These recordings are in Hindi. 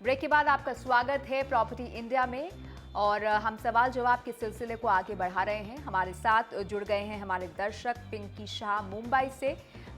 ब्रेक के बाद आपका स्वागत है प्रॉपर्टी इंडिया में और हम सवाल जवाब के सिलसिले को आगे बढ़ा रहे हैं। हमारे साथ जुड़ गए हैं हमारे दर्शक पिंकी शाह मुंबई से।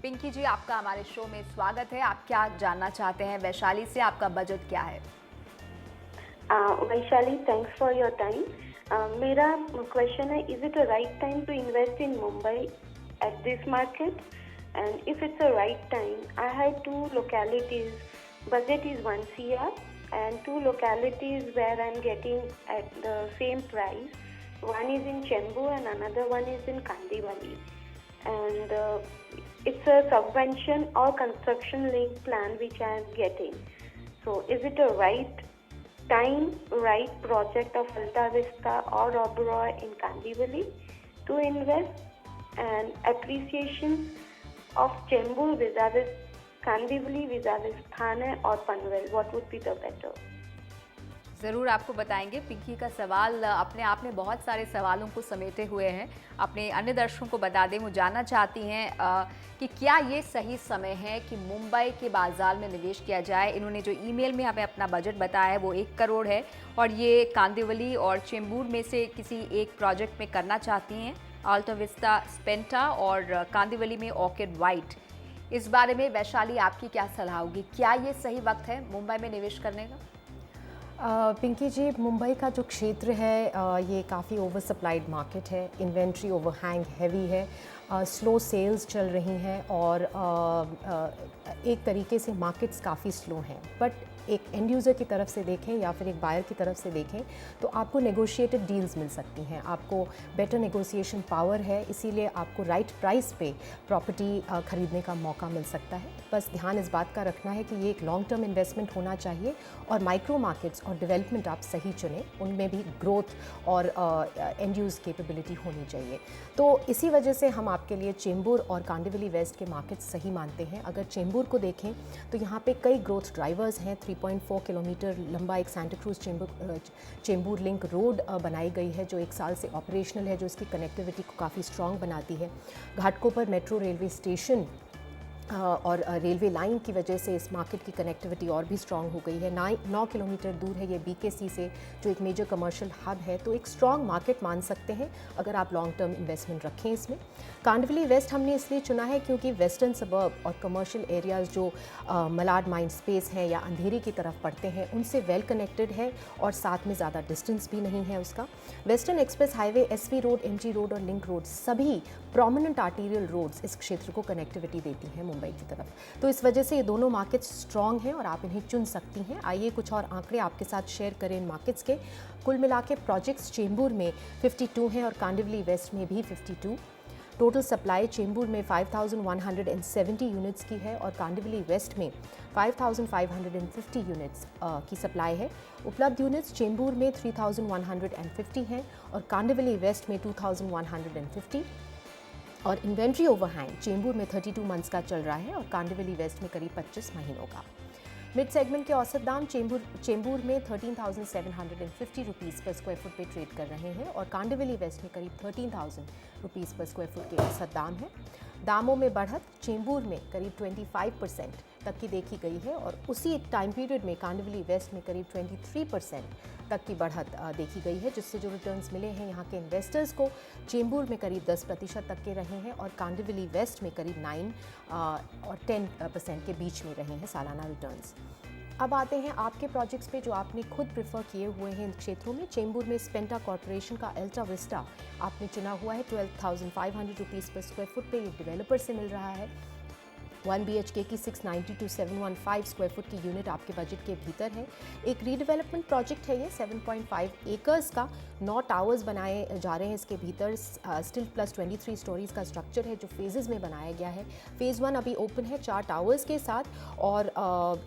पिंकी जी, आपका हमारे शो में स्वागत है। आप क्या जानना चाहते हैं वैशाली से? आपका बजट क्या है? Vaishali, thanks for your time. मेरा क्वेश्चन है, is it a right time to invest in Mumbai at this market? And if it's a right time, I have two localities. Budget is 1 CR and 2 localities where I'm getting at the same price. One is in Chembur and another one is in Kandivali. And it's a subvention or construction link plan which I am getting. So is it a right time, right project of Alta Vista or Oberoi in Kandivali to invest? And appreciation of Chembur vis-a-vis Kandivali vis-a-vis थाने और Panvel, what would be the better? ज़रूर आपको बताएंगे। पिंकी का सवाल अपने आप में बहुत सारे सवालों को समेटे हुए हैं। अपने अन्य दर्शकों को बता दें, वो जानना चाहती हैं कि क्या ये सही समय है कि मुंबई के बाजार में निवेश किया जाए। इन्होंने जो ईमेल में हमें अपना बजट बताया है वो 1 करोड़ है और ये कांदिवली और चेंबूर में से किसी एक प्रोजेक्ट में करना चाहती हैं, अल्टा विस्टा स्पेंटा और कांदिवली में ऑर्किड वाइट। इस बारे में वैशाली आपकी क्या सलाह होगी? क्या ये सही वक्त है मुंबई में निवेश करने का? पिंकी जी, मुंबई का जो क्षेत्र है ये काफ़ी ओवर सप्लाइड मार्केट है। इन्वेंट्री ओवरहैंग हैवी है, स्लो सेल्स चल रही हैं और एक तरीके से मार्केट्स काफ़ी स्लो हैं। बट एक एंड यूज़र की तरफ से देखें या फिर एक बायर की तरफ से देखें तो आपको नेगोशिएटेड डील्स मिल सकती हैं, आपको बेटर नेगोशिएशन पावर है, इसीलिए आपको राइट प्राइस पे प्रॉपर्टी ख़रीदने का मौका मिल सकता है। बस ध्यान इस बात का रखना है कि ये एक लॉन्ग टर्म इन्वेस्टमेंट होना चाहिए और माइक्रो मार्केट्स और डेवलपमेंट आप सही चुनें, उनमें भी ग्रोथ और एंड यूज़ कैपेबिलिटी होनी चाहिए। तो इसी वजह से हम आपके लिए चेंबूर और कांदिवली वेस्ट के मार्केट्स सही मानते हैं। अगर चेंबूर को देखें तो यहाँ पे कई ग्रोथ ड्राइवर्स हैं। 3.4 किलोमीटर लंबा एक Santa cruise Chembur link road बनाई गई है जो 1 साल से ऑपरेशनल है, जो इसकी कनेक्टिविटी को काफ़ी स्ट्रॉन्ग बनाती है। घाटकोपर मेट्रो रेलवे स्टेशन और रेलवे लाइन की वजह से इस मार्केट की कनेक्टिविटी और भी स्ट्रॉन्ग हो गई है। 9 किलोमीटर दूर है ये BKC से, जो एक मेजर कमर्शियल हब है। तो एक स्ट्रॉन्ग मार्केट मान सकते हैं अगर आप लॉन्ग टर्म इन्वेस्टमेंट रखें इसमें। कांदिवली वेस्ट हमने इसलिए चुना है क्योंकि वेस्टर्न सबर्ब और कमर्शियल एरियाज़ जो मलाड माइंड स्पेस हैं या अंधेरी की तरफ पड़ते हैं, उनसे वेल कनेक्टेड है और साथ में ज़्यादा डिस्टेंस भी नहीं है उसका। Western express highway, SV road, MG road और लिंक रोड सभी प्रोमिनेंट आर्टीरियल रोड्स इस क्षेत्र को कनेक्टिविटी देती हैं मुंबई की तरफ। तो इस वजह से ये दोनों मार्केट्स स्ट्रॉन्ग हैं और आप इन्हें चुन सकती हैं। आइए कुछ और आंकड़े आपके साथ शेयर करें इन मार्केट्स के। कुल मिला के प्रोजेक्ट्स चेंबूर में 52 हैं और कांदिवली वेस्ट में भी 52। टोटल सप्लाई चेंबूर में 5170 यूनिट्स की है और कांदिवली वेस्ट में 5550 यूनिट्स की सप्लाई है। उपलब्ध यूनिट्स चेंबूर में 3150 हैं और कांदिवली वेस्ट में 2150। और इन्वेंट्री ओवरहैंग चेंबूर में 32 मंथ्स का चल रहा है और कांदिवली वेस्ट में करीब 25 महीनों का। मिड सेगमेंट के औसत दाम चेंबूर में 13,750 रुपीज़ पर स्क्वायर फुट पे ट्रेड कर रहे हैं और कांदिवली वेस्ट में करीब 13,000 रुपीज़ पर स्क्वायर फुट के औसत दाम है। दामों में बढ़त चेंबूर में करीब 25% तक की देखी गई है और उसी टाइम पीरियड में कांदिवली वेस्ट में करीब 23% तक की बढ़त देखी गई है, जिससे जो रिटर्न्स मिले हैं यहाँ के इन्वेस्टर्स को चेंबूर में करीब 10% तक के रहे हैं और कांदिवली वेस्ट में करीब 9 और 10% के बीच में रहे हैं सालाना रिटर्न्स। अब आते हैं आपके प्रोजेक्ट्स पे जो आपने खुद प्रेफर किए हुए हैं इन क्षेत्रों में। चेंबूर में स्पेंटा कॉर्पोरेशन का अल्टा विस्टा आपने चुना हुआ है। 12,500 रुपीज़ पर स्क्वायर फुट पे ये डेवलपर से मिल रहा है। 1 BHK की 690 to 715 स्क्वायर फुट की यूनिट आपके बजट के भीतर है। एक रीडेवलपमेंट प्रोजेक्ट है ये 7.5 एकर्स का। 9 टावर्स बनाए जा रहे हैं इसके भीतर। स्टिल प्लस 23 स्टोरीज़ का स्ट्रक्चर है जो फेजेस में बनाया गया है। फेज़ 1 अभी ओपन है 4 टावर्स के साथ और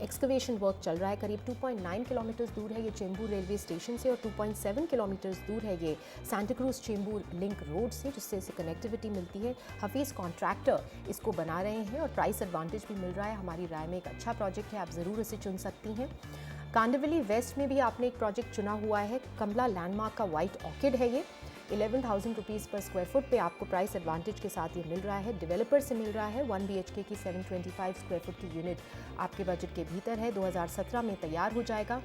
एक्सकवेशन वर्क चल रहा है। करीब 2.9 किलोमीटर दूर है ये चेंबूर रेलवे स्टेशन से और 2.7 किलोमीटर दूर है ये Santa cruise Chembur link road से, जिससे इसे कनेक्टिविटी मिलती है। हफीज़ कॉन्ट्रैक्टर इसको बना रहे हैं और प्राइस एडवांटेज भी मिल रहा है। हमारी राय में एक अच्छा प्रोजेक्ट है, आप ज़रूर इसे चुन सकती हैं। कांदिवली वेस्ट में भी आपने एक प्रोजेक्ट चुना हुआ है। कमला लैंडमार्क का वाइट ऑर्किड है ये। 11,000 रुपीज़ पर स्क्वायर फुट पे आपको प्राइस एडवांटेज के साथ ये मिल रहा है। डेवलपर से मिल रहा है। 1 BHK की 725 स्क्वायर फुट की यूनिट आपके बजट के भीतर है। 2017 में तैयार हो जाएगा।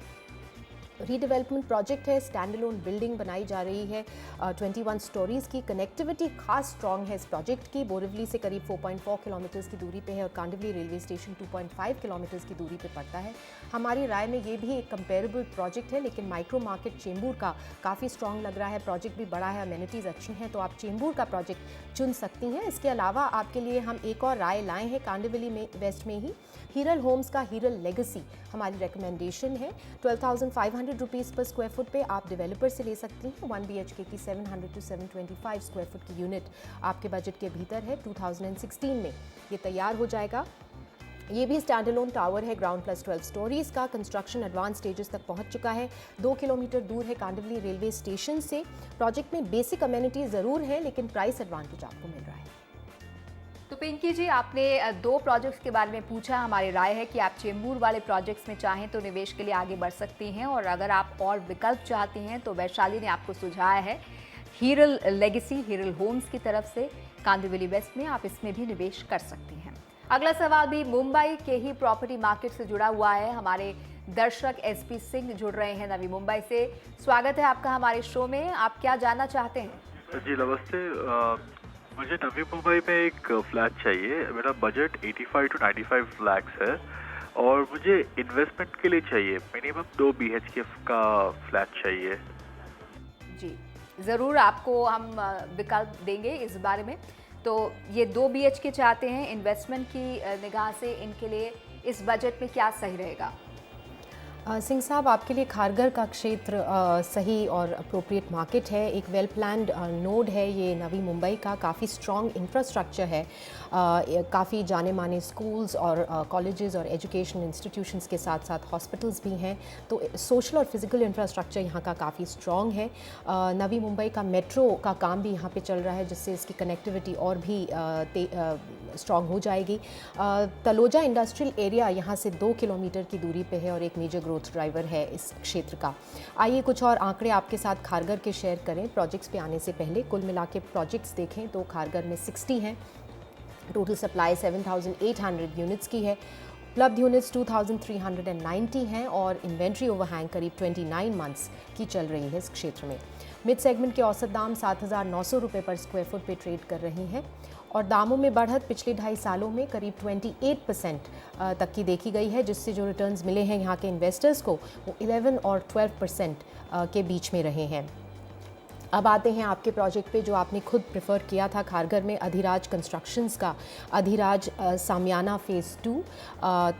रीडेवलपमेंट प्रोजेक्ट है, स्टैंड अलोन बिल्डिंग बनाई जा रही है 21 स्टोरीज़ की। कनेक्टिविटी खास स्ट्रॉन्ग है इस प्रोजेक्ट की। बोरिवली से करीब 4.4 किलोमीटर्स की दूरी पे है और कांदिवली रेलवे स्टेशन 2.5 किलोमीटर्स की दूरी पे पड़ता है। हमारी राय में ये भी एक कंपेरेबल प्रोजेक्ट है, लेकिन माइक्रो मार्केट चेंबूर का काफ़ी स्ट्रॉन्ग लग रहा है। प्रोजेक्ट भी बड़ा है, अमेनिटीज़ अच्छी हैं, तो आप चेंबूर का प्रोजेक्ट चुन सकती हैं। इसके अलावा आपके लिए हम एक और राय लाए हैं कांदिवली में वेस्ट में ही। हीरल होम्स का हीरल लेगेसी हमारी रिकमेंडेशन है। 12,500 रुपीज़ पर स्क्वायर फुट पे आप डेवलपर से ले सकती हैं। 1 BHK की 700 to 725 स्क्वायर फुट की यूनिट आपके बजट के भीतर है। 2016 में ये तैयार हो जाएगा। ये भी स्टैंड अलोन टावर है, ग्राउंड प्लस 12 स्टोरीज़ का। कंस्ट्रक्शन एडवांस स्टेजेस तक पहुंच चुका है। 2 किलोमीटर दूर है कांदिवली रेलवे स्टेशन से। प्रोजेक्ट में बेसिक अमेनिटी ज़रूर है, लेकिन प्राइस एडवांटेज आपको मिल रहा है। तो पिंकी जी, आपने 2 प्रोजेक्ट्स के बारे में पूछा। हमारी राय है कि आप चेंबूर वाले प्रोजेक्ट्स में चाहें तो निवेश के लिए आगे बढ़ सकती हैं, और अगर आप और विकल्प चाहती हैं तो वैशाली ने आपको सुझाया है हीरल लेगेसी, हीरल होम्स की तरफ से कांदिवली वेस्ट में। आप इसमें भी निवेश कर सकती हैं। अगला सवाल भी मुंबई के ही प्रॉपर्टी मार्केट से जुड़ा हुआ है। हमारे दर्शक SP सिंह जुड़ रहे हैं नवी मुंबई से। स्वागत है आपका हमारे शो में। आप क्या जानना चाहते हैं? जी नमस्ते। मुझे नवी मुंबई में एक फ्लैट चाहिए। मेरा बजट 85 to 95 लाख है और मुझे इन्वेस्टमेंट के लिए चाहिए। मिनिमम 2 BHK का फ्लैट चाहिए। जी, ज़रूर आपको हम विकल्प देंगे इस बारे में। तो ये 2 BHK चाहते हैं। इन्वेस्टमेंट की निगाह से इनके लिए इस बजट में क्या सही रहेगा? सिंह साहब, आपके लिए खारगर का क्षेत्र सही और अप्रोप्रिएट मार्केट है। एक वेल प्लान्ड नोड है ये नवी मुंबई का। काफ़ी स्ट्रॉन्ग इंफ्रास्ट्रक्चर है। काफ़ी जाने माने स्कूल्स और कॉलेजेस और एजुकेशन इंस्टीट्यूशंस के साथ साथ हॉस्पिटल्स भी हैं। तो सोशल और फिज़िकल इंफ्रास्ट्रक्चर यहाँ का काफ़ी स्ट्रॉन्ग है। नवी मुंबई का मेट्रो का काम भी यहाँ पे चल रहा है, जिससे इसकी कनेक्टिविटी और भी स्ट्रॉन्ग हो जाएगी। तलोजा इंडस्ट्रियल एरिया यहाँ से 2 किलोमीटर की दूरी पे है और एक मेजर ग्रोथ ड्राइवर है इस क्षेत्र का। आइए कुछ और आंकड़े आपके साथ खारगर के शेयर करें प्रोजेक्ट्स पे आने से पहले। कुल मिला के प्रोजेक्ट्स देखें तो खारगर में 60 हैं। टोटल सप्लाई 7,800 यूनिट्स की है। उपलब्ध यूनिट्स 2,390 हैं और इन्वेंट्री ओवरहैंग करीब 29 मंथ्स की चल रही है इस क्षेत्र में। मिड सेगमेंट के औसत दाम 7,900 रुपये पर स्क्वायर फुट पे ट्रेड कर रही हैं और दामों में बढ़त पिछले 2.5 सालों में करीब 28% तक की देखी गई है, जिससे जो रिटर्न्स मिले हैं यहाँ के इन्वेस्टर्स को वो 11 और 12% के बीच में रहे हैं। अब आते हैं आपके प्रोजेक्ट पे जो आपने खुद प्रेफर किया था खारगर में, अधिराज कंस्ट्रक्शंस का अधिराज सामियाना फ़ेज़ 2।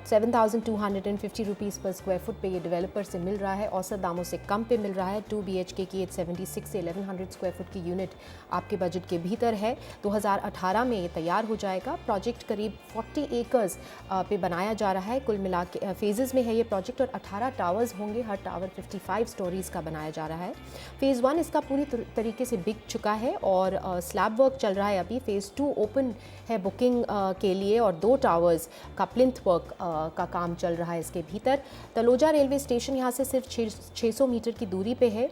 7,250 रुपीज़ पर स्क्वायर फुट पे ये डेवलपर से मिल रहा है। औसत दामों से कम पे मिल रहा है। 2 BHK की 876 से 1100 स्क्वायर फुट की यूनिट आपके बजट के भीतर है। 2018 में ये तैयार हो जाएगा। प्रोजेक्ट करीब 40 एकर्स पे बनाया जा रहा है। कुल मिला के फेजेज़ में है ये प्रोजेक्ट और 18 टावर्स होंगे। हर टावर 55 स्टोरीज़ का बनाया जा रहा है। फ़ेज़ 1 इसका पूरी तरीके से बिक चुका है और स्लैब वर्क चल रहा है अभी। फ़ेज़ 2 ओपन है बुकिंग के लिए और 2 टावर्स का प्लिंथ वर्क का काम चल रहा है इसके भीतर। तलोजा रेलवे स्टेशन यहाँ से सिर्फ 600 मीटर की दूरी पे है।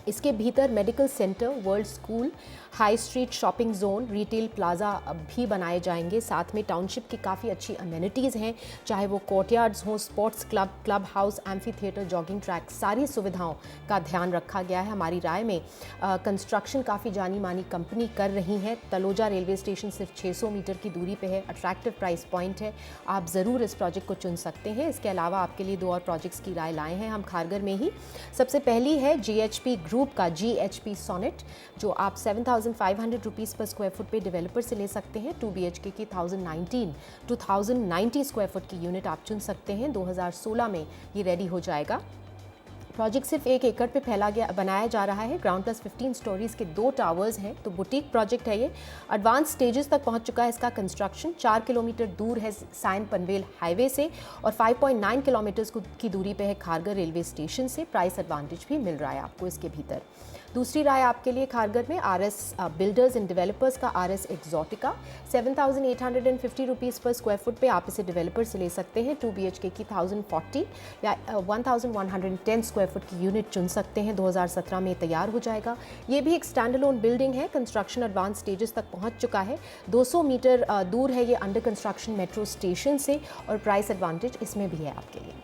इसके भीतर medical centre, world school, high street shopping zone, retail plaza भी बनाए जाएंगे। साथ में टाउनशिप की काफ़ी अच्छी अमेनिटीज़ हैं, चाहे वो कोर्टयार्ड्स हों, sports club, club house, amphi theatre, jogging track, सारी सुविधाओं का ध्यान रखा गया है। हमारी राय में कंस्ट्रक्शन काफ़ी जानी मानी कंपनी कर रही है। तलोजा रेलवे स्टेशन सिर्फ 600 मीटर की दूरी पे है। अट्रैक्टिव प्राइस पॉइंट है। आप ज़रूर इस प्रोजेक्ट को चुन सकते हैं। इसके अलावा आपके लिए 2 और प्रोजेक्ट्स की राय लाए हैं हम खारगर में ही। सबसे पहली है GHP ग्रुप का GHP सोनेट, जो आप 7,500 रुपीज़ पर स्क्वायर फुट पे डेवलपर से ले सकते हैं। 2 BHK की 1,090 स्क्वायर फुट की यूनिट आप चुन सकते हैं। 2016 में ये रेडी हो जाएगा। प्रोजेक्ट सिर्फ 1 एकड़ पे बनाया जा रहा है। ग्राउंड प्लस 15 स्टोरीज़ के 2 टावर्स हैं, तो बुटीक प्रोजेक्ट है ये। एडवांस स्टेजेस तक पहुंच चुका है इसका कंस्ट्रक्शन। 4 किलोमीटर दूर है साइन पनवेल हाईवे से और 5.9 किलोमीटर की दूरी पे है खारगर रेलवे स्टेशन से। प्राइस एडवांटेज भी मिल रहा है आपको इसके भीतर। दूसरी राय आपके लिए खारगर में RS बिल्डर्स एंड डेवलपर्स का RS एक्सोटिका 7,850 रुपीज़ पर स्क्वायर फुट पे आप इसे डेवलपर से ले सकते हैं। 2 BHK की 1,040 या 1,110 स्क्वायर फुट की यूनिट चुन सकते हैं। 2017 में तैयार हो जाएगा। ये भी एक स्टैंड अलोन बिल्डिंग है, कंस्ट्रक्शन एडवांस स्टेजेस तक पहुंच चुका है। 200 मीटर दूर है ये अंडर कंस्ट्रक्शन मेट्रो स्टेशन से और प्राइस एडवांटेज इसमें भी है आपके लिए।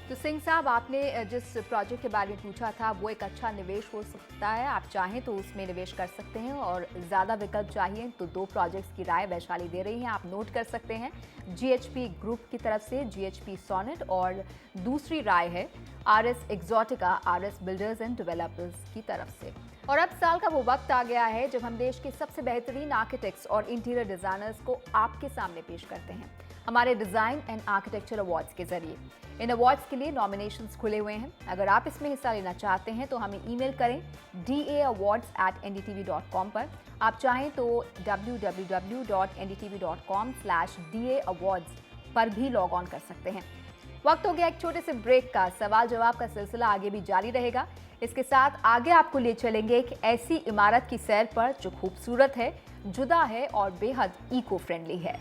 तो सिंह साहब, आपने जिस प्रोजेक्ट के बारे में पूछा था वो एक अच्छा निवेश हो सकता है। आप चाहें तो उसमें निवेश कर सकते हैं और ज़्यादा विकल्प चाहिए तो 2 प्रोजेक्ट्स की राय वैशाली दे रही हैं, आप नोट कर सकते हैं। GHP ग्रुप की तरफ से GHP सोनेट और दूसरी राय है RS Exotica RS builders and developers की तरफ से। और अब साल का वो वक्त आ गया है जब हम देश के सबसे बेहतरीन आर्किटेक्ट्स और इंटीरियर डिज़ाइनर्स को आपके सामने पेश करते हैं हमारे डिज़ाइन एंड आर्किटेक्चर अवार्ड्स के जरिए। इन अवार्ड्स के लिए नॉमिनेशंस खुले हुए हैं। अगर आप इसमें हिस्सा लेना चाहते हैं तो हमें ईमेल करें daawards@ndtv.com पर। आप चाहें तो www.ndtv.com/daawards पर भी लॉग ऑन कर सकते हैं। वक्त हो गया एक छोटे से ब्रेक का। सवाल जवाब का सिलसिला आगे भी जारी रहेगा। इसके साथ आगे आपको ले चलेंगे एक ऐसी इमारत की सैर पर जो खूबसूरत है, जुदा है और बेहद इको फ्रेंडली है।